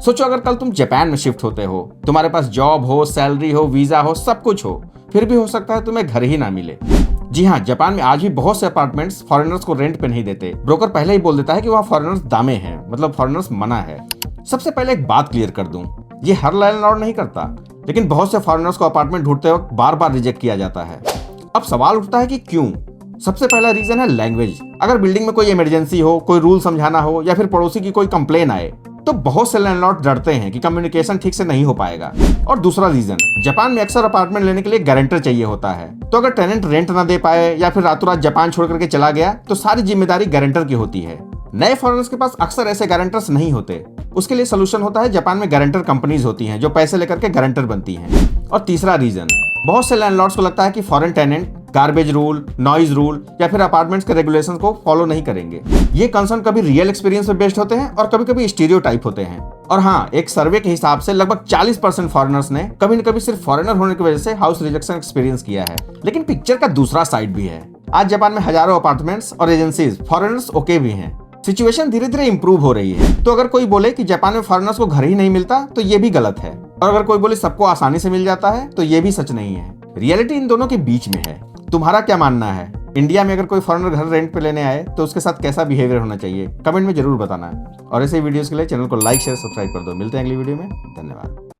सोचो अगर कल तुम जापान में शिफ्ट होते हो, तुम्हारे पास जॉब हो, सैलरी हो, वीजा हो, सब कुछ हो, फिर भी हो सकता है तुम्हें घर ही ना मिले। जी हाँ, जापान में आज भी बहुत से अपार्टमेंट्स फॉरेनर्स को रेंट पे नहीं देते। ब्रोकर पहले ही बोल देता है कि वहाँ फॉरेनर्स दामे हैं, मतलब फॉरेनर्स मना है। सबसे पहले एक बात क्लियर कर दूं, ये हर लैंडलॉर्ड नहीं करता, लेकिन बहुत से फॉरेनर्स को अपार्टमेंट ढूंढते वक्त बार बार रिजेक्ट किया जाता है। अब सवाल उठता है कि क्यों। सबसे पहला रीजन है लैंग्वेज। अगर बिल्डिंग में कोई इमरजेंसी हो, कोई रूल समझाना हो या फिर पड़ोसी की कोई कंप्लेन आए, तो बहुत से लैंडलॉर्ड डरते हैं कि कम्युनिकेशन ठीक से नहीं हो पाएगा। और दूसरा रीजन, जापान में अक्सर अपार्टमेंट लेने के लिए गारंटर चाहिए होता है। तो अगर टेनेंट रेंट ना दे पाए या फिर रातों रात जापान छोड़ करके चला गया, तो सारी जिम्मेदारी गारंटर की होती है। नए फॉरेनर्स के पास अक्सर ऐसे गारंटर्स नहीं होते। उसके लिए सोल्यूशन होता है, जापान में गारंटर कंपनीज होती हैं जो पैसे लेकर के गारंटर बनती हैं। और तीसरा रीजन, बहुत से लैंडलॉर्ड्स को लगता है कि foreign tenant garbage rule, noise rule या फिर अपार्टमेंट्स के रेगुलेशंस को फॉलो नहीं करेंगे। ये कंसर्न कभी रियल एक्सपीरियंस पे बेस्ड होते हैं और कभी कभी स्टीरियोटाइप होते हैं। और हाँ, एक सर्वे के हिसाब से लगभग 40% फॉरेनर्स ने कभी न कभी सिर्फ फॉरेनर होने की वजह से हाउस रिजेक्शन एक्सपीरियंस किया है। लेकिन पिक्चर का दूसरा साइड भी है। आज जापान में हजारों अपार्टमेंट्स और एजेंसीज फॉरेनर्स ओके भी हैं। सिचुएशन धीरे धीरे इंप्रूव हो रही है। तो अगर कोई बोले कि जापान में फॉरेनर्स को घर ही नहीं मिलता, तो ये भी गलत है। और अगर कोई बोले सबको आसानी से मिल जाता है, तो ये भी सच नहीं है। रियलिटी इन दोनों के बीच में है। तुम्हारा क्या मानना है? इंडिया में अगर कोई फॉरेनर घर रेंट पे लेने आए तो उसके साथ कैसा बिहेवियर होना चाहिए? कमेंट में जरूर बताना। और ऐसे वीडियोस के लिए चैनल को लाइक शेयर सब्सक्राइब कर दो। मिलते हैं अगली वीडियो में। धन्यवाद।